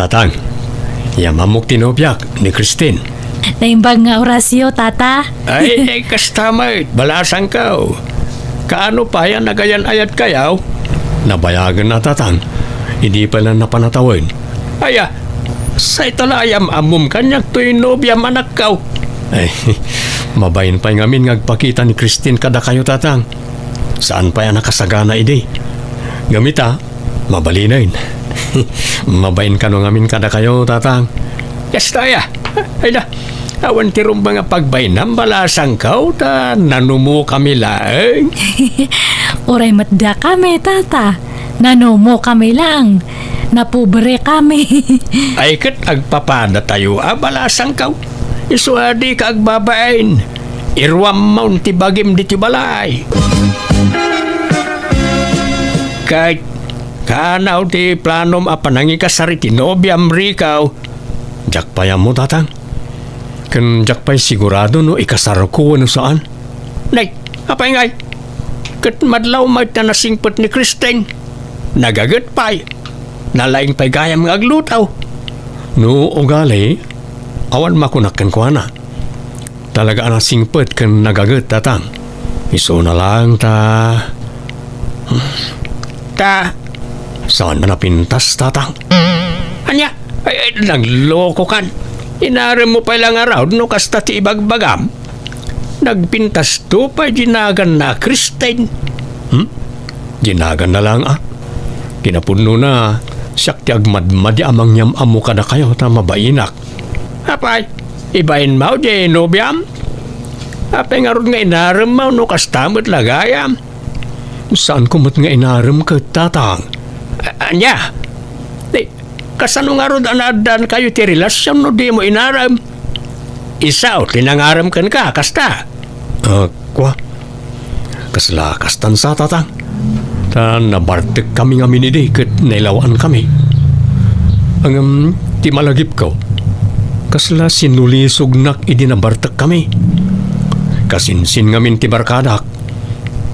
Tatang, yamamok tinobyak ni Christine. Naimbag nga orasyo, tata. Ay, kastamay, balasang ka. Kaano pa yan nagayan ayat kayaw? Nabayagan na Tatang, hindi pala napanatawin. Aya, sa italayam amum kanyak to'y nobya manakaw. Ay, mabayin pa'y ngamin ngagpakita ni Christine kada kayo Tatang. Saan pa yan nakasagana ide? Gamita, mabalinain. Mabayin ka no ngamin kada kayo Tatang. Kastaya, ay na. Awan tirong mga pagbainam balasang kao ta nanumo kami lang. Oray matda kami, tata. Nanomo kami lang. Napubre kami. Ay kat agpapada tayo balasang kao. Isuadi ka agbabain. Irwam maun ti bagim di ti balay. Kahit kanaw ti planom apanangi kasari ti nobya amrikaw. Jak payam mo Tatang. Kan jak pa'y sigurado no ikasar ko ano saan? Nay, apay ngay? Kat madlaw may tanasingpot ni Christine. Nagagat pa'y. Nalaing pa'y gayam ng aglutaw. No, ugali, awan makunakan ko na. Talaga anasingpot kan nagagat Tatang. Iso na lang saan man napintas Tatang? Anya, ay nagloko kan. Inaram mo pa lang araw no kasta ti ibagbagam. Nagpintas to pa ginagan na Christine. Ginagan na lang Kinapuno na siyak ti agmadmadi amang yam amo ka na kayo ta mabainak. Apay, ibain mo di nobyam? Apay nga ron nga inaram mo no kastamot lagayam. Saan kumot nga inaram ka Tatang? Anya? Kasano nga ron anadan kayo ti relasyon no di mo inaram? Isaw, tinangaram kan ka, kasta? Kwa? Kasla kastan sa Tatang. Ta nabartek kami nga minidi kat nailawaan kami. Ang ti malagip ko. Kasla sinulisog nak idi nabartek kami. Kasinsin ngamin ti barkadak.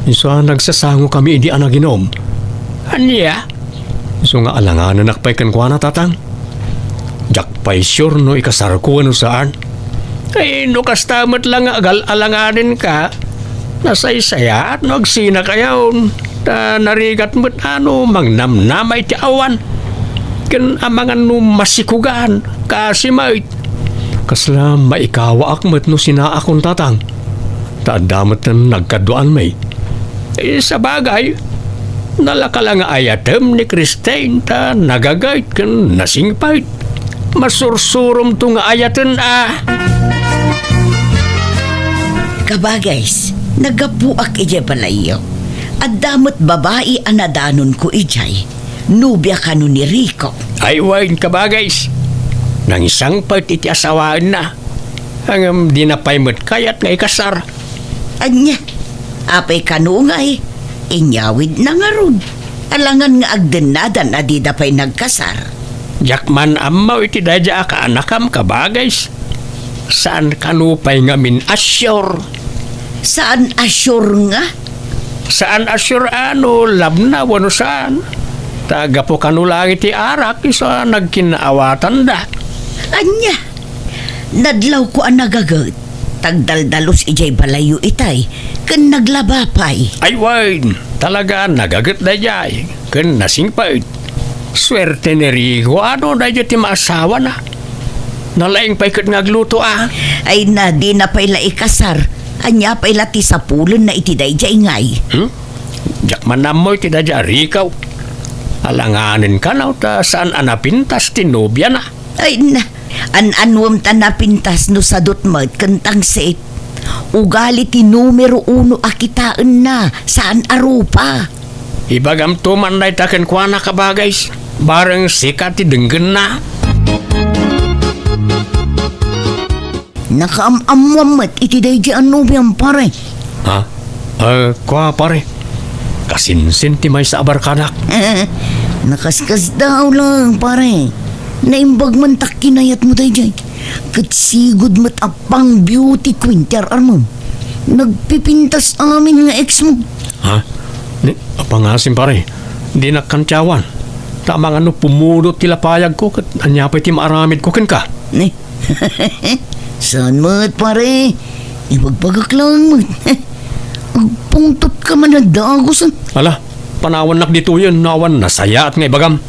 Isa nagsasango kami idi anaginom. Anya? So nga alanganan nakpay kan kwa na Tatang. Jak pa'y sure no ikasar ko ano saan. Ay no kastamat lang alanganin ka. Nasaysaya at no agsina kayaw. Ta narigat mo't mangnamnamay ti awan. Kan amangan no masikugan. Kasi mait. Kasla maikawa akmat no sinaakon Tatang. Taadamat na nagkaduan may. Sa bagay, nalakalang ayatem ni Christine ta nagagayt kan nasingpait. Masursurom to nga ayaten Kabagays, nagapuak ije balayo. At damot babae anadanon ko ijay. Nubya kanu ni Rico. Ay wain kabagays. Nang isang part iti asawaan na. Ang dinapay mo't kayat nga ikasar. Anya, apay kanu ngay. Inyawid na nga ron. Alangan nga agdenadan adida pa'y nagkasar. Jakman amaw iti dadya ka anakam kabagays. Saan kanupay nga min asyur? Saan asyur nga? Saan asyur labna wano saan? Taga po kanulang iti arak isa nagkinaawatan da. Anya, nadlaw ko ang nagagat. Tagdaldalos ijay balayo itay, kan naglabapay. Ay wain, talaga nagagat da jay, kan nasingpait. Swerte ni Rico, da jay ti maasawa na. Nalaing pa'y kat ngagluto Ay na, di na pa'y laikasar. Anya pa'y lati sa pulon na iti day jay ngay. Jak manamoy ti da jay Rico. Alanganin ka na ta saan anapintas ti nobya na. Ay na, an-anwam tanapintas no sadot mat kentang set. Ugali ti numero 1 akitaan na saan arupa. Ibagam tuman na itakin kwa na kabagays. Barang sikat ti denggen na. Nakaamamwamat iti day di anubiang pare. Kwa pare. Kasinsin ti may sa abarkanak. Nakaskas daw lang pare. Naimbag man tak kinayat mo day jay. Katsigod mat apang beauty queen ter armon. Nagpipintas amin nga ex mo. Apangasim pare. Di nakantyawan. Tamang pumulot tila payag ko kat anya pa ti maaramid ko ken ka. Ni. Saan mo't pare? Ibagbagak lang mo't. Agpungtot ka man na dagos. Ala, panawan nak dito yun, nawan nasaya at ngay bagam.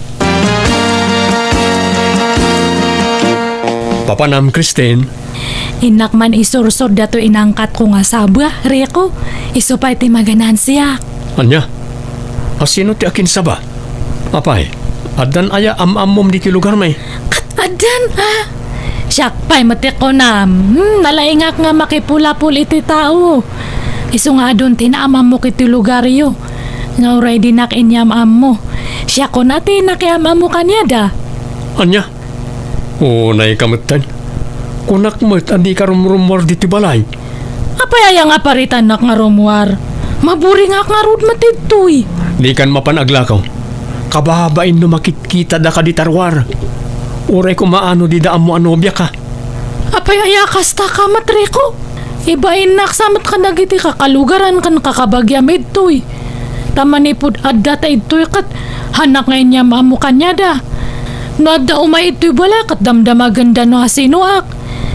Papanam, Christine. Inak man isursod dato inangkat ko nga sabah, Rico. Iso pa iti maganan siya. Anya? Asino ti akin saba? Apay, adan aya am-amom di ti lugar may. Adan, Siyak pa'y mati ko na. Nalaingak nga makipula-pul iti tao. Iso nga doon tinaamam mo kiti lugar yo. Nga uray dinak inyam-am mo. Siya ko na tinakiamam mo kanya da. Anya? Oo, kamutan. Kunak mo't andi ka rumor di ti balay. Apay aya nga paritan nak nga rumwar. Maburi nga rod matidtoy. Di kan mapanaglakaw. Kababain no makikita da ka di tarwar. Uray ko maano di daan mo anobya ka. Apay aya kasta ka matriko. Ibainak samat ka nagiti kakalugaran kan kakabagyam idtoy. Tamanipod adda ta idtoy kat hanak ngayon niya mamu kanya da. No adda umay idtoy bala kat damdamagan da no hasinuak.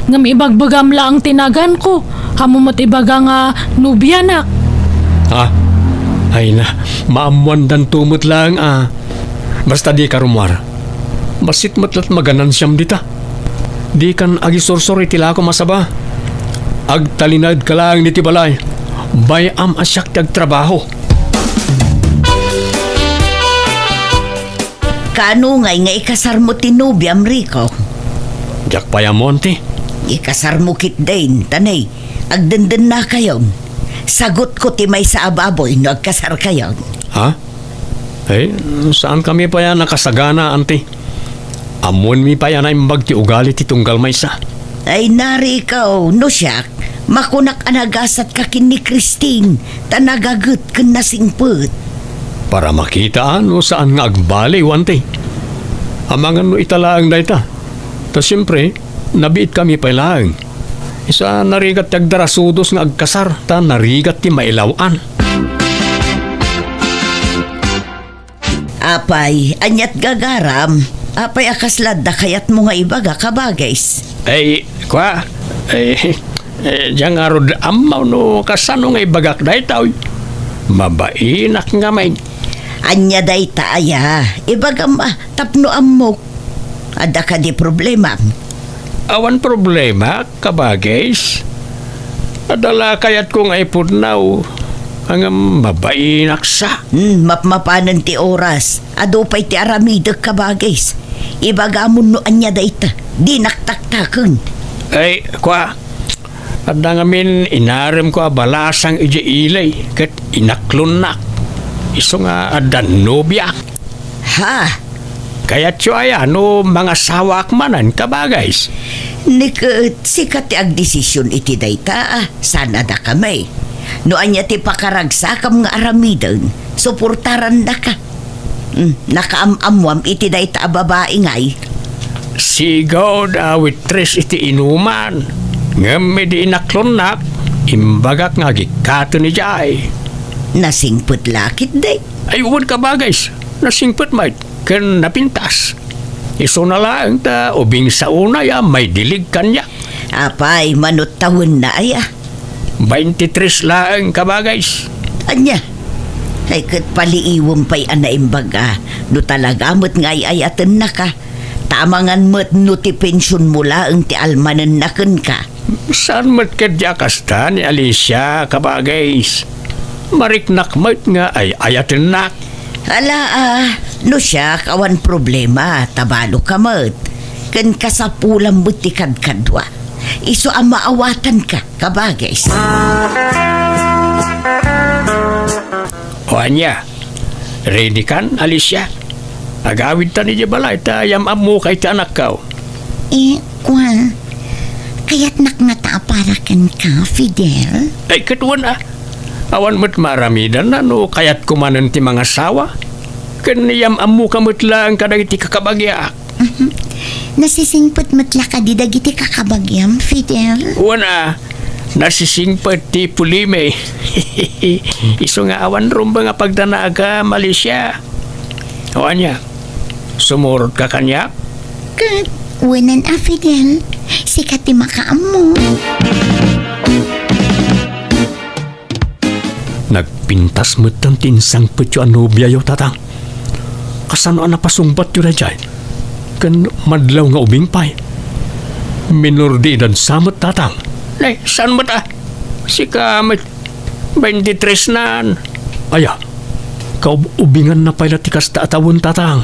Ngam ibagbagam lang tinagan ko. Hamumot ibaga nga NOBIA nak. Ay na, maamuan dan tumot lang Basta di ka rumwar. Basit matlat maganan siyam dita. Di kan agisorsor itila ko masaba. Agtalinad ka lang niti balay. Bayam asyak ti agtrabaho. Kano ngay nga ikasar mo ti NOBIA, Rico? Jak payamonte. Ikasar mo kit din, tanay. Agdandan na kayo. Sagot ko ti may sa ababoy no agkasar kayo. Ha? Eh, saan kami pa yan nakasagana, ante? Amon mi pa yan ay mbag ti ugali ti tunggal may sa. Ay nari ikaw, no siyak. Makunak anagasat ka kin ni Christine. Tanagagut ken nasingput. Para makita ano saan nga agbali, wante. Amangan no italaang da ita. Ta siyempre, nabiit kami pa lang. Isa narigat ti agdarasudos nga agkasar, ta narigat ti mailawan. Apay, anyat gagaram. Apay akaslad da kayat mo nga ibaga kabagays. Diyan nga rod amaw no kasano nga ibagak da itaw. Mabainak nga may. Anya day taaya. Ibagam tapno amok. Ada ka di problema. Awan problema, kabagays. Adala kayat kong ipudnaw. Ang mabainak sa. Mapmapanan ti oras. Ado pa'y ti aramideg kabagays. Ibagamon no anya day ta. Di naktaktakon. Adda ngamin inarem ko balasang ije ilay. Kat inaklon nak. Iso nga adda NOBIA. Ha? Kaya tsuaya no mga sawak manan kabagays. Niket sikat ti agdesisyon iti dayta sana da kamay. No anya ti pakaragsakam nga aramidon, suportaran da ka. Nakaamamwam iti dayta babae ngay. Sigaw da waitress iti inuman. Ngam di inaklon nak, imbagak nga gikato ni Jai. Nasingput lakit day. Ay uwan kabagays, nasingput mait. Ken napintas. Iso na lang ta ubing sa una ya may dilig kanya. Apay manot tawon na aya. 23 lang kabagays. Anya? Ay kat paliiwom pa'y anaimbaga. No talagamot ngay ayatan na ka. Tamangan mo't no ti pensyon mula ang ti almanan na ken ka. Saan mo't kadya kasta ni Alicia kabagays? Mariknak mo't nga ay ayatan nak. Ala no siya kawan problema, tabalo ka mo't. Ken kasapulang mo't ti kadkadwa. Iso ang maawatan ka, kabagays. O anya, ready kan, Alicia? Agawid ta ni Jabalay, tayam mo kay ti anak ka. Kaya't naknataparakan ka, Fidel? Ay, katuan Awan mo't maramidan na no, kaya't kumanan ti mga sawa. Kaniyam amu kamot lang kadag iti kakabagyak. Nasisingpot matla ka di dagiti kakabagyam, Fidel? Wana, nasisingpot ti pulime. Iso nga awan rumba nga pagdanaga, Malaysia. O anya, Sumurot ka kanya? Kat, wanan Fidel. Sikat ti makaam mo. Nagpintas mo't ang tinsang putyo ang nobya yo, tatang. Kasano ang napasungbat yun na dyan? Kan madlaw nga ubing pay. Minor di edad samot, tatang. Nay, saan mo ta? Si Kamit, 23 na. Aya, kaubingan na pala tikas taatawon, tatang.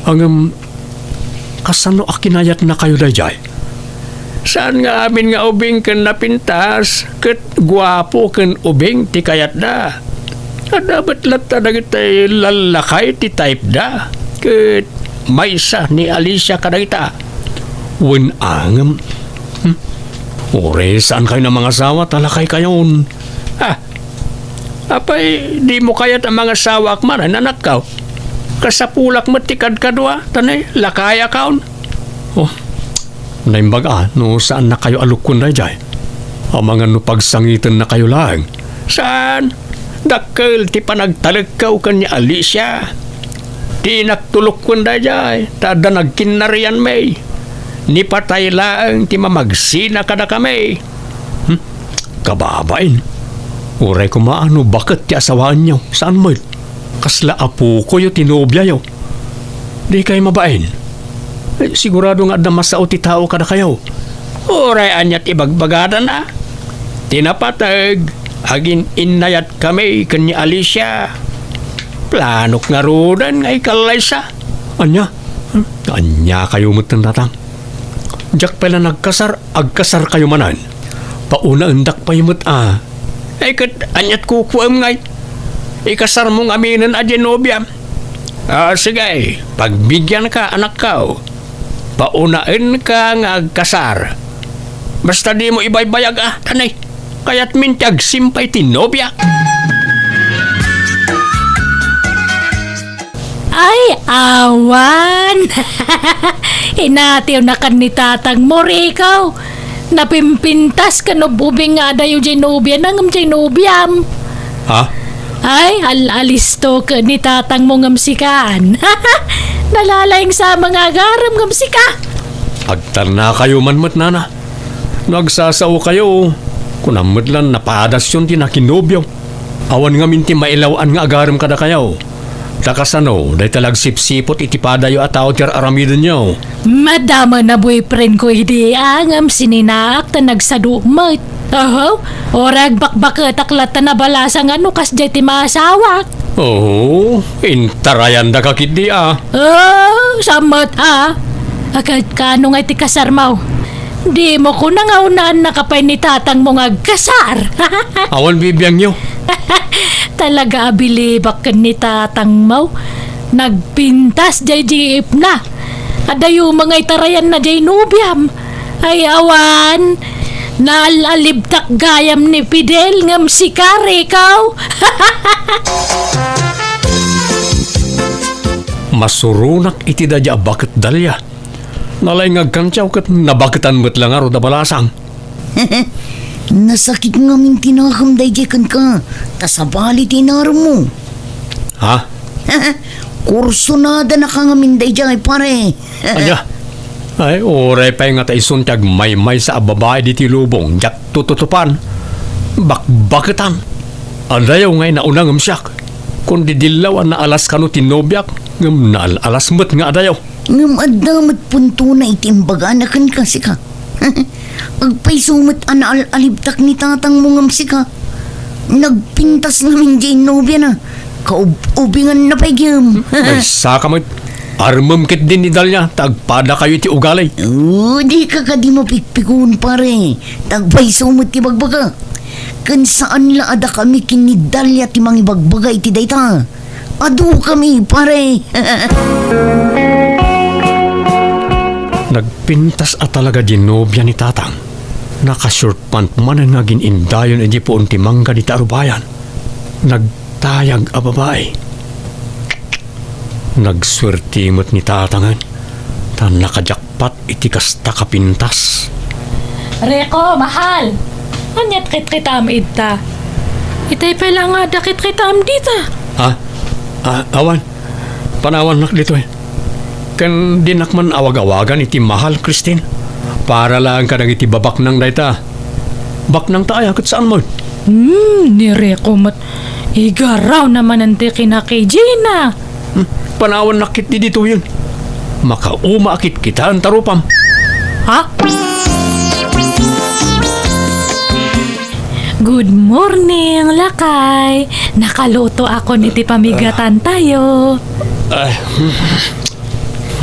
Ang kasano akinayat na kayo na dyan? Saan nga amin nga ubing kan napintas? Kat guwapo kan ubing ti kayat da. Dapat lata na kita lalakay ti type da. Kat maysa ni Alicia ka na kita. Winangam. Ore, saan kayo ng mga asawa? Talakay kayon. Apay, di mo kayat ang mga asawa akman, nanak ka. Kasapulak mo tikad kadwa, tanay, lakaya kaon. Oh, naimbaga, no saan na kayo alukon na dyan? Ang mga nupagsangitan na kayo lang. Saan? Dakkel, ti panagtalagkaw kanya Alicia. Di naktulok ko na dyan, tada nagkinarian may. Ni patay lang, ti mamagsina ka na kami. Kababain. Uray ko maano, bakit ti asawaan nyo? Saan mo? Kasla apo ko yung tinobya yo. Di kayo mabain. Sigurado nga na masao ti tao ka na kayo. Uray anyat ibagbagada na. Tinapatag, agin inayat kami kanya Alicia. Planok nga rodan nga ikalay sa. Anya? Anya kayo mutan tatang. Diyak pala nagkasar, agkasar kayo manan. Pauna undak pa yumot Ay kat anyat kukuam ngay. Ikasar mong aminan a Nobia. Sige, pagbigyan ka anak ka. Paunain ka nga agkasar. Basta di mo ibaybayag tanay. Kaya't mintyag simpay ti Nobia. Ay, awan! Inatiw na kan ni tatang mo, ikaw. Napimpintas ka no bubing nga dayo dyan nobya nangam dyan nobyam. Ha? Ay, alisto ka ni tatang mo ngamsikaan. Nalalayang sa mga garam ngamsika. Agtar na kayo manmat nana. Nagsasao kayo. Kunamot lang napadas yun tinakinobyo. Awan nga minti mailawaan nga agaram kada kayo. Takasano, dahi talag sipsipot itipada yu ataw tiyar aramidon nyo. Madama na boyfriend ko hindi angam sininaak ta nagsadumat. Orag bakbakat aklat na balasang ano kas jay ti masawak. Oo, intarayan da kakit di Samat Agad kano nga ti kasarmaw. Di mo ko nangaunaan nakapay ni tatang mo nga kasar. Awan bibiyang nyo. Talaga abilibak ni tatang mau. Nagpintas jay jeep na. Adayo mga itarayan na jay nubyam. Ay awan. Nalalibtak gayam ni Fidel ngam si Kare ikaw. Masurunak iti dadya bakit dalya. Nalay ngagkantyaw kat nabakitan mo't lang aro da balasang. Nasakit nga min tinakam day kan ka. Tasabali tinaram mo. Ha? Kurso na da na ka nga min day pare. Anya? Ay, oray pa nga taisuntag may sa babae di tilubong. Jak tututupan. Bakbakitan. Adayaw ngay naunang amsyak. Kung didilawan na alas kano tinobyak, ngam na alas mo't nga adayaw. Ngam adamat punto na itimbaga na kan kasi ka. Agpay sumit ana alibtak ni tatang mo ngam si ka. Nagpintas namin dyan nobya na. Kaubingan na pagyam. Ay, saka mo't armam kit din ni Dalya. Tagpada kayo ti ugalay. Di ka di mapikpikun pare. Tagpay sumit ti bagbaga. Kan saan la ada kami kinidalya ti mga bagbaga iti dayta. Adu kami pare. Nagpintas at talaga din nobya ni tatang. Naka-short pant man ang naging indayon edi po unti mangga di tarubayan. Nagtayag a babae. Nagswertimot ni tatangan. Tan nakajakpat iti kasta kapintas. Reko, mahal. Anyat kit-kitam ita. Itay pala nga dakit kitam dita. Ha? Awan. Panawan nak dito Kan dinakman awag-awagan iti mahal, Christine. Para lang ka nang iti babak ng dayta. Bak nang taaya kat saan mo? Nireko mat. Igaraw naman ang kina kay Gina. Panawan nakit di dito yun. Makauma akit kita ang tarupam. Ha? Good morning, Lakay. Nakaluto ako niti pamigatan tayo. Ay,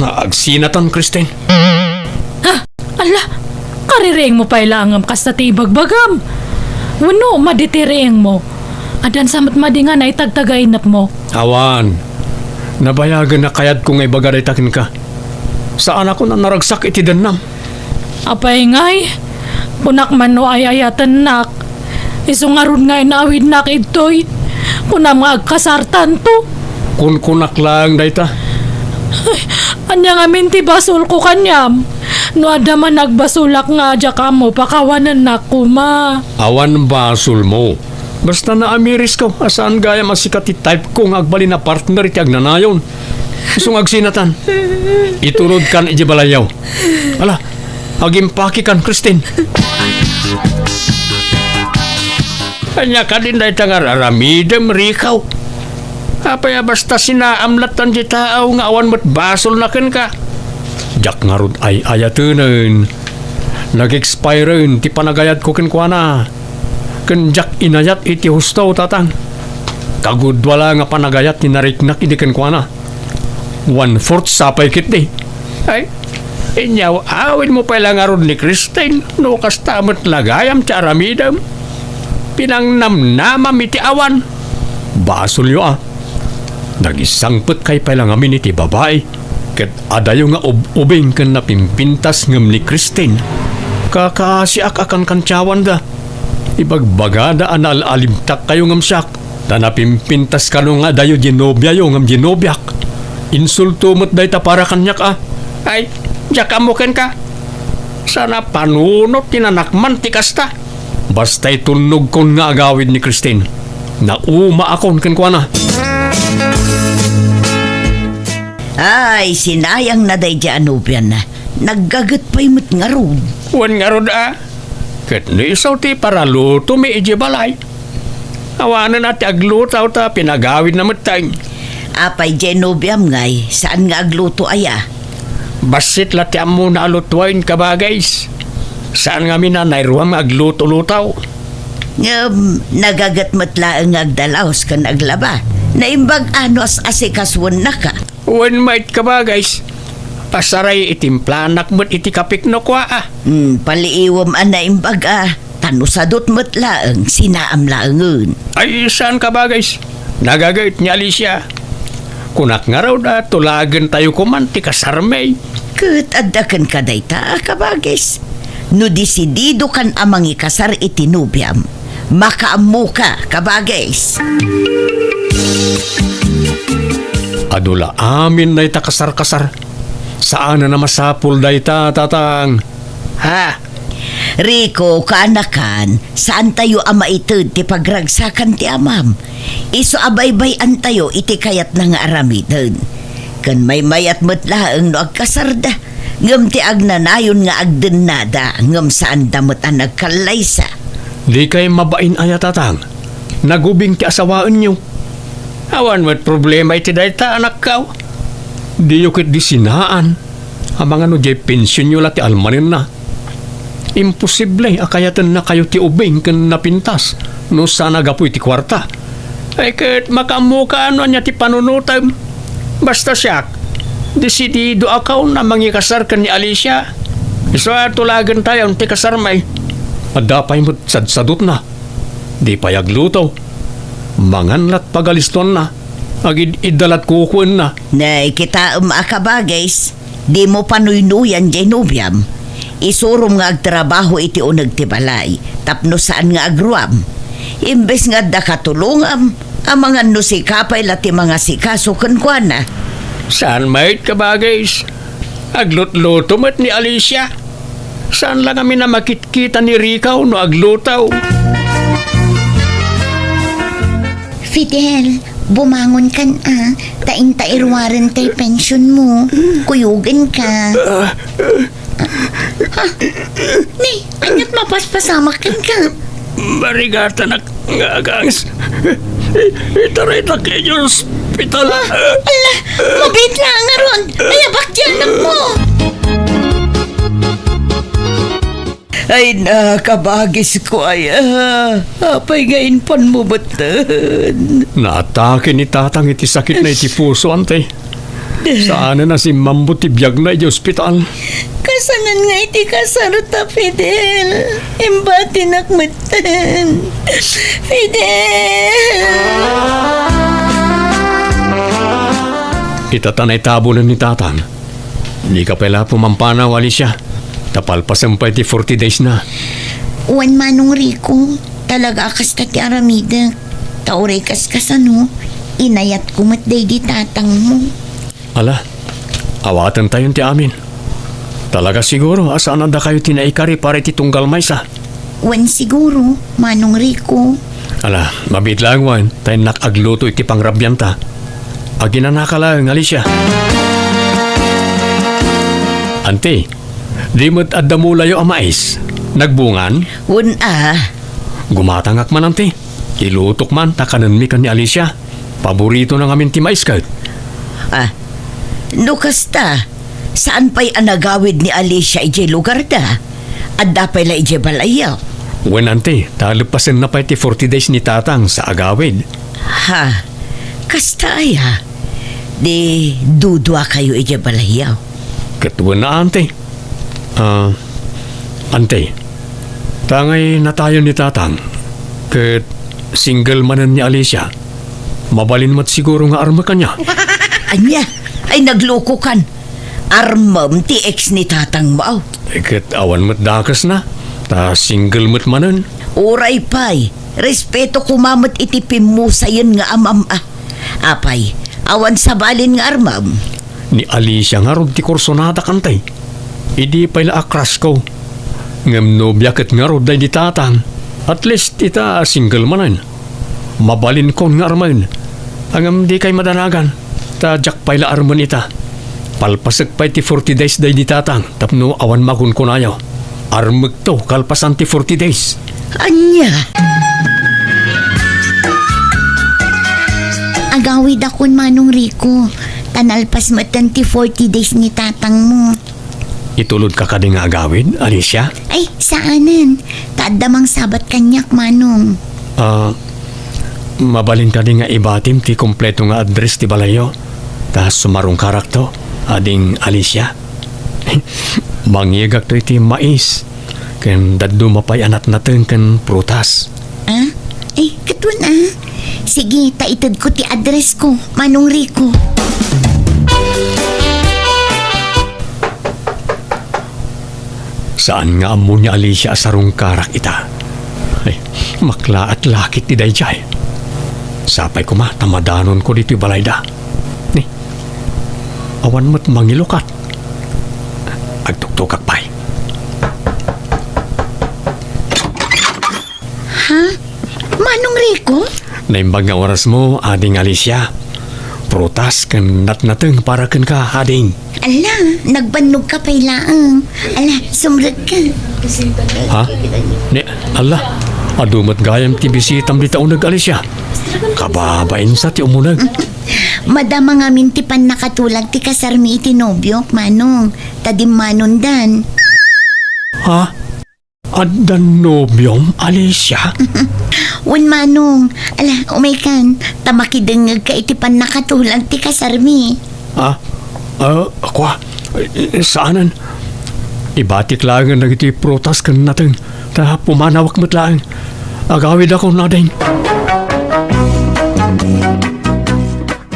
naagsinatan, Christine. Ala, kariring mo pa ilangam kas na tibagbagam. Wano, maditiring mo. Adan samat madingan ay tagtagainap mo. Awan, nabayagan na kayat kung ay bagaday takin ka. Saan ako na naragsak iti danam? Apay ngay, kunak man no ay ayatan nak. Isungarun ngay naawid nak itoy. Kunam nga agkasartan to. Kun-kunak lang dayta. Anya nga minti basol ko kanyam. No ada man nagbasulak nga adya ka mo, pakawanan na kuma. Awan basul mo. Basta na amiris ko, asaan gaya masikat type ko nga agbali na partner iti agnanayon. Isong agsinatan. Iturod kan iti balayaw. Ala, agimpaki kan, Christine. Anya ka din dahi tangar aramidem, rikaw. Apaya basta sinaamlatan di tao nga awan mo't basol na ken ka. Jak nga rod ay ayatunan. Nag-expire ti panagayat ko kenkwana. Ken jak inayat iti husto tatang. Kagudwala nga panagayat ni nariknak iti kenkwana. 1/4 sapay kit di. Ay, inyaw awin mo pala nga rod ni Christine. No kastamot lagayam ti aramidem. Pinangnamnamam iti awan. Basol yo Nagisangpet kay pala ngamin iti babae. Ket adayo nga ubing kan napimpintas ngem ni Christine. Kakasiak akan kantyawan da. Ibagbagada anal alimtak kayo ngem siak. Da napimpintas kano nga dayo ginobya yo ngem ginobyak. Insulto mo't dayta para kanyak Ay, jaka mo ken ka. Sana panunot tinanakman ti kasta. Basta'y tunog kon nga agawid ni Christine. Nauma akon kenkwana. Ay, sinayang na day dyan, NOBIA na. Naggagat pa'y mat nga rod. Wan nga rod Ket ni isaw ti para luto mi iji balay. Awanan ati aglutaw ta pinagawid na matay. Apay dyan, NOBIA ngay, saan nga agluto aya? Basit lati amo na alutwain ka ba guys? Saan nga minanayruam agluto-lutaw? Nagagat matlaang agdalaos kan aglaba. Naimbag anos asikaswan na ka. Wan mait ka ba guys? Pasaray itimplanak mo't iti kapikno kwa Paliiwam naimbag tanusadot matlaang sinaamlaangun. Ay saan ka ba guys? Nagagait ni Alicia. Kunak nga raw tulagan tayo kumanti kasarmay. Kat adakan ka dayta kabagis. No disidido kan amang ikasar iti NOBIA. Makaamu ka kabagis. Adula amin na ita kasar-kasar. Saan na masapul da ita, tatang? Ha? Rico, kaanakan, saan tayo ama itod ti pagragsakan ti amam? Iso abaybay tayo iti kayat na nga aramidon. Kan may mayat matlaang no agkasarda. Ngam ti agnanayon nga agdenada, ngam saan damot ang nagkalaysa. Di kay mabain aya, tatang. Nagubing ti asawaan nyo. Awan mo't problema iti dayta anak kaw. Di yukit di sinaan. Amang ano jay pensyon nyo lati almanin na. Imposible akayatan na kayo ti ubing kan napintas. No sana gapu iti kwarta. Ay kat makamuka ano niya ti panunutam. Basta siyak. Desidido akaw na mangikasar kan ni Alicia. Iso tulagan tayo ti kasarmay. Adapay mo't sadsadot na. Di payagluto. Manganlat pagaliston na. Agid idalat kukuen na. Nay, kita akabagis. Di mo panuynuyan dyan, NOBIA. Isurum nga agtrabaho iti unag ti balay. Tapno saan nga agruam. Imbes nga da katulungam. Amangan no si kapay lati mga sikaso kenkwana. Saan mait ka ba guys? Aglutluto mat ni Alicia. Saan lang kami na makitkita ni Ricaw no aglutaw? Fidel, bumangon kan taing-tairwaran tay pension mo. Kuyugan ka. Ni, anyat mapaspasamak ka. Marigata na ngagangs. Itaray na kayo sa ospital. Ala, mabit lang nga ron. Ayabak dyan lang mo. Ay, nakabagis ko ay, apay ngayon pan mo batan. Naatake ni tatang iti sakit na iti puso, ante. Saan na si Mambo tibiyag na iti ospital? Kasanan nga iti kasarta, Fidel. Imbati nakmatan. Fidel! Itatanay tabo na ni tatang. Di ka pala pumampanaw, Alicia. Tapalpasan pa iti 40 days na. Uwan manong Rico, talaga akas ta ti aramida. Tauray kas ano, inayat ko matday di tatang mo. Ala, awatan tayo ti amin. Talaga siguro, asaan anda kayo tinaikari para iti tunggal maysa? Uwan siguro, manong Rico. Ala, mabit lang wan, tayo nakagluto iti pangrabyanta. Aginanaka lang, Alicia. Ante, di mo't adamulayo ang mais. Nagbungan? Gumatangak man, ante. Ilutok man, takanan mi kan ni Alicia. Paborito ng amin ti mais kahit. Kasta, saan pa'y anagawid ni Alicia ije lugar da? At dapay la ije balayaw. Wen, ante, talipasin na pa iti 40 days ni tatang sa agawid. Kasta aya. Di dudwa kayo ije balayaw. Katuwan na, ante. Ante, tangay na tayo ni tatang. Kat single manan ni Alicia. Mabalin mo't siguro nga arma kanya. Anya, ay nagloko kan. Armam ti ex ni tatang mo. Kat awan mo't dakas na. Ta single mo't manan. Oray pay, respeto kumamot itipim mo sayon nga amam. Apay, awan sabalin nga armam. Ni Alicia nga rod ti korsonada kantay. Idi pala akras ko. Ngam nobya kat nga rod day di tatang. At least ita single manan. Mabalin ko nga arman. Angam di kay madanagan. Ta jak pala arman ita. Palpasag pa iti 40 days day di tatang. Tapno awan magun ko nayo. Armag to kalpasan ti 40 days. Anya? Agawid akon manong Rico. Tanalpas matan ti 40 days ni tatang mo. Itulod ka kading nga agawid, Alicia? Ay, saanan? Tadamang sabat kanyak manong. Mabalin ka din nga ibatim ti kompleto nga address ti balayo. Tas sumarong karakto, ading Alicia. Mangyagak to iti mais. Ken daddo mapay anat natin ken prutas. Ay, katun Sige, taitad ko ti address ko, manong Rico. Saan nga amo ni Alicia asarong karak ita? Ay, makla at lakit ti dayjay. Sapay ko tamadanon ko dito balayda. Ni, awan mo't mangilukat. Agtuktok pay. Manong Rico? Naimbag nga oras mo, ading Alicia. Prutas ken natnateng para ken ka, ading. Ala, nagbanog ka pa'y laang. Ala, sumrag ka. Ha? Ni, ala, adumat gayam ti bisitam di taon nag-Alicia. Kababain sa ti umunag. Madama nga mintipan nakatulag ti kasarmi iti nobyok, manong. Tadim manundan. Ha? Addan nobyom, Alicia? Wan manong. Ala, umaykan. Tamakidengag ka itipan nakatulag ti kasarmi. Ako, saanan? Ibatik lang ang nagiti prutas kan natin. Ta pumanawak mo't lang. Agawid ako na din.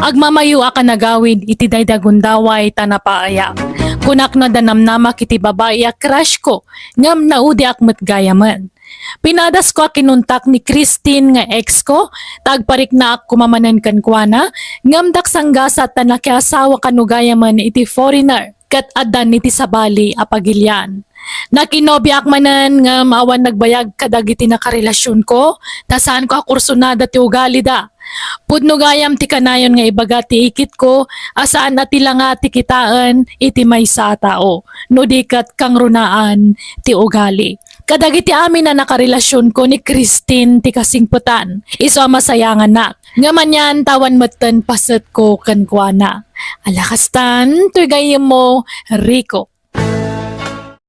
Agmamayo ka nagawid iti daydagundaway tanapaaya. Kunak na danamnamak iti babae crush ko ngam naudi akmet gayaman. Pinadas ko kinuntak ni Christine nga ex ko, tagparik na ak kumamanan kan kuana, ngam daksanggasat ta nakiasawa kanugayaman iti foreigner, kat adan iti sabali apagilyan. Nakinobya ak manan nga maawan nagbayag kadagiti na karelasyon ko, tasaan ko akursunada ti ugali da. Pudno gayam ti kanayon nga ibaga ti ikit ko, asaan na tila nga ti kitaan, iti may sa tao. No dikat kang runaan ti ugali. Kadagiti amin na nakarelasyon ko ni Christine ti kasingputan. Iso masayangan na. Nga man yan, tawan matan paset ko kankwana. Alakastan, tuy gayem mo, Rico.